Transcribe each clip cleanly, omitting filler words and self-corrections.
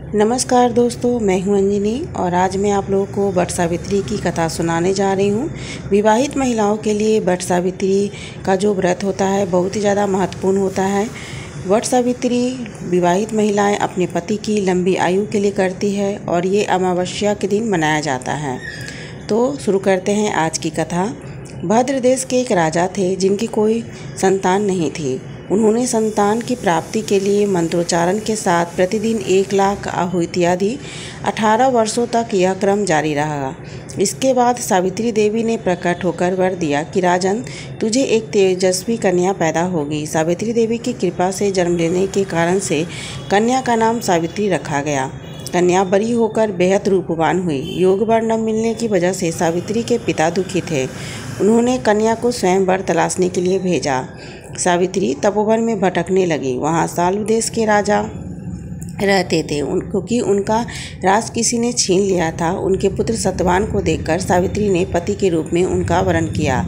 नमस्कार दोस्तों, मैं हूं अंजनी और आज मैं आप लोगों को वट सावित्री की कथा सुनाने जा रही हूं। विवाहित महिलाओं के लिए वट सावित्री का जो व्रत होता है बहुत ही ज़्यादा महत्वपूर्ण होता है। वट सावित्री विवाहित महिलाएं अपने पति की लंबी आयु के लिए करती है और ये अमावस्या के दिन मनाया जाता है। तो शुरू करते हैं आज की कथा। भद्र देश के एक राजा थे जिनकी कोई संतान नहीं थी। उन्होंने संतान की प्राप्ति के लिए मंत्रोच्चारण के साथ प्रतिदिन 1,00,000 आहुतियाँ दी। 18 वर्षों तक यह क्रम जारी रहा। इसके बाद सावित्री देवी ने प्रकट होकर वर दिया कि राजन, तुझे एक तेजस्वी कन्या पैदा होगी। सावित्री देवी की कृपा से जन्म लेने के कारण से कन्या का नाम सावित्री रखा गया। कन्या बड़ी होकर बेहद रूपवान हुई। योग वर न मिलने की वजह से सावित्री के पिता दुखी थे। उन्होंने कन्या को स्वयं वर तलाशने के लिए भेजा। सावित्री तपोवन में भटकने लगी। वहाँ सालू देश के राजा रहते थे। क्योंकि उनका राज किसी ने छीन लिया था, उनके पुत्र सत्यवान को देखकर सावित्री ने पति के रूप में उनका वरण किया।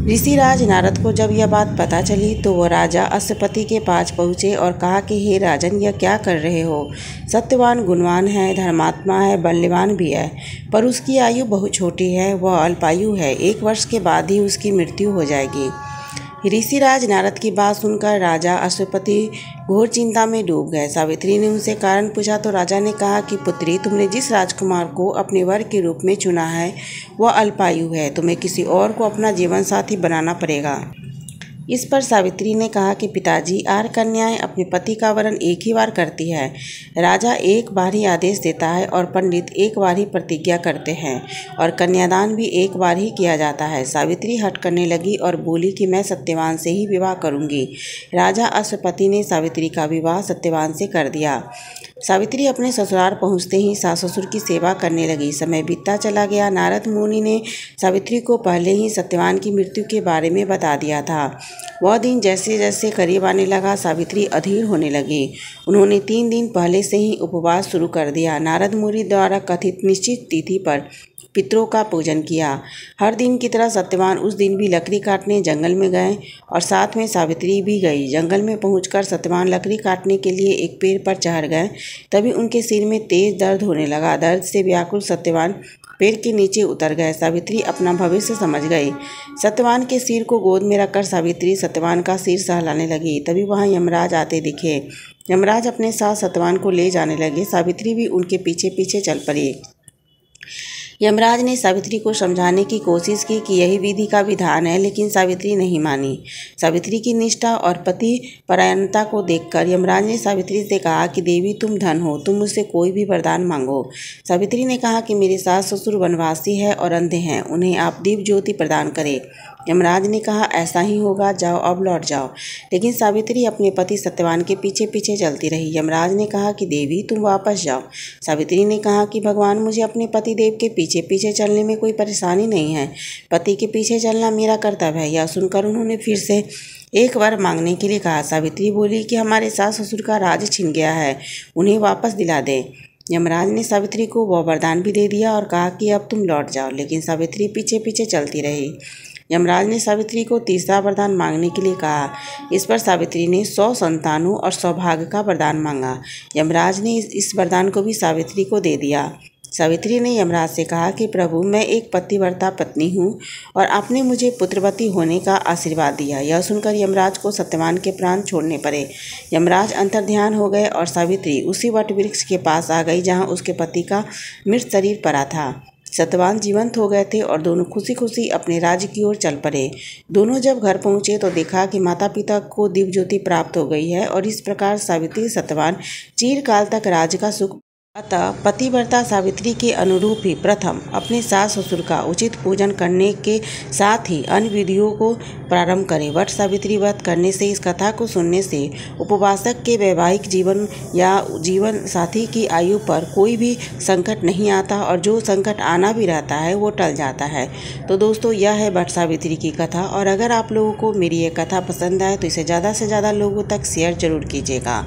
ऋषिराज नारद को जब यह बात पता चली तो वह राजा अश्वपति के पास पहुँचे और कहा कि हे राजन, यह क्या कर रहे हो? सत्यवान गुणवान है, धर्मात्मा है, बल्यवान भी है, पर उसकी आयु बहुत छोटी है। वह अल्पायु है। 1 वर्ष के बाद ही उसकी मृत्यु हो जाएगी। ऋषिराज नारद की बात सुनकर राजा अश्वपति घोर चिंता में डूब गए। सावित्री ने उनसे कारण पूछा तो राजा ने कहा कि पुत्री, तुमने जिस राजकुमार को अपने वर के रूप में चुना है वह अल्पायु है। तुम्हें किसी और को अपना जीवन साथी बनाना पड़ेगा। इस पर सावित्री ने कहा कि पिताजी, 8 कन्याएं अपने पति का वरण एक ही बार करती है। राजा एक बार ही आदेश देता है और पंडित एक बार ही प्रतिज्ञा करते हैं और कन्यादान भी एक बार ही किया जाता है। सावित्री हट करने लगी और बोली कि मैं सत्यवान से ही विवाह करूंगी। राजा अश्वपति ने सावित्री का विवाह सत्यवान से कर दिया। सावित्री अपने ससुराल पहुंचते ही सास ससुर की सेवा करने लगी। समय बीतता चला गया। नारद मुनि ने सावित्री को पहले ही सत्यवान की मृत्यु के बारे में बता दिया था। वह दिन जैसे जैसे करीब आने लगा, सावित्री अधीर होने लगी। उन्होंने 3 दिन पहले से ही उपवास शुरू कर दिया। नारद मुनि द्वारा कथित निश्चित तिथि पर पितरों का पूजन किया। हर दिन की तरह सत्यवान उस दिन भी लकड़ी काटने जंगल में गए और साथ में सावित्री भी गई। जंगल में पहुंचकर सत्यवान लकड़ी काटने के लिए एक पेड़ पर चढ़ गए। तभी उनके सिर में तेज दर्द होने लगा। दर्द से व्याकुल सत्यवान पेड़ के नीचे उतर गए। सावित्री अपना भविष्य समझ गई। सत्यवान के सिर को गोद में रखकर सावित्री सत्यवान का सिर सहलाने लगी। तभी वहाँ यमराज आते दिखे। यमराज अपने साथ सत्यवान को ले जाने लगे। सावित्री भी उनके पीछे पीछे चल पड़ी। यमराज ने सावित्री को समझाने की कोशिश की कि यही विधि का विधान है, लेकिन सावित्री नहीं मानी। सावित्री की निष्ठा और पति परायणता को देखकर यमराज ने सावित्री से कहा कि देवी, तुम धन हो, तुम मुझसे कोई भी वरदान मांगो। सावित्री ने कहा कि मेरे सास ससुर वनवासी है और अंधे हैं, उन्हें आप दीप ज्योति प्रदान करें। यमराज ने कहा, ऐसा ही होगा, जाओ अब लौट जाओ। लेकिन सावित्री अपने पति सत्यवान के पीछे पीछे चलती रही। यमराज ने कहा कि देवी, तुम वापस जाओ। सावित्री ने कहा कि भगवान, मुझे अपने पति देव के पीछे पीछे चलने में कोई परेशानी नहीं है। पति के पीछे चलना मेरा कर्तव्य है। यह सुनकर उन्होंने फिर से एक वर मांगने के लिए कहा। सावित्री बोली कि हमारे सास ससुर का राज छिन गया है, उन्हें वापस दिला दे। यमराज ने सावित्री को वह वरदान भी दे दिया और कहा कि अब तुम लौट जाओ। लेकिन सावित्री पीछे पीछे चलती रही। यमराज ने सावित्री को तीसरा वरदान मांगने के लिए कहा। इस पर सावित्री ने 100 संतानों और सौभाग्य का वरदान मांगा। यमराज ने इस वरदान को भी सावित्री को दे दिया। सावित्री ने यमराज से कहा कि प्रभु, मैं एक पतिव्रता पत्नी हूँ और आपने मुझे पुत्रवती होने का आशीर्वाद दिया। यह सुनकर यमराज को सत्यवान के प्राण छोड़ने पड़े। यमराज अंतर्ध्यान हो गए और सावित्री उसी वट वृक्ष के पास आ गई जहाँ उसके पति का मृत शरीर पड़ा था। सत्यवान जीवंत हो गए थे और दोनों खुशी खुशी अपने राज्य की ओर चल पड़े। दोनों जब घर पहुंचे तो देखा कि माता पिता को दिव्य ज्योति प्राप्त हो गई है और इस प्रकार सावित्री सत्यवान चिरकाल तक राज्य का सुख। अतः पतिव्रता सावित्री के अनुरूप ही प्रथम अपने सास ससुर का उचित पूजन करने के साथ ही अन्य विधियों को प्रारंभ करें। वट सावित्री व्रत करने से, इस कथा को सुनने से उपवासक के वैवाहिक जीवन या जीवन साथी की आयु पर कोई भी संकट नहीं आता और जो संकट आना भी रहता है वो टल जाता है। तो दोस्तों, यह है वट सावित्री की कथा और अगर आप लोगों को मेरी ये कथा पसंद आए तो इसे ज़्यादा से ज़्यादा लोगों तक शेयर जरूर कीजिएगा।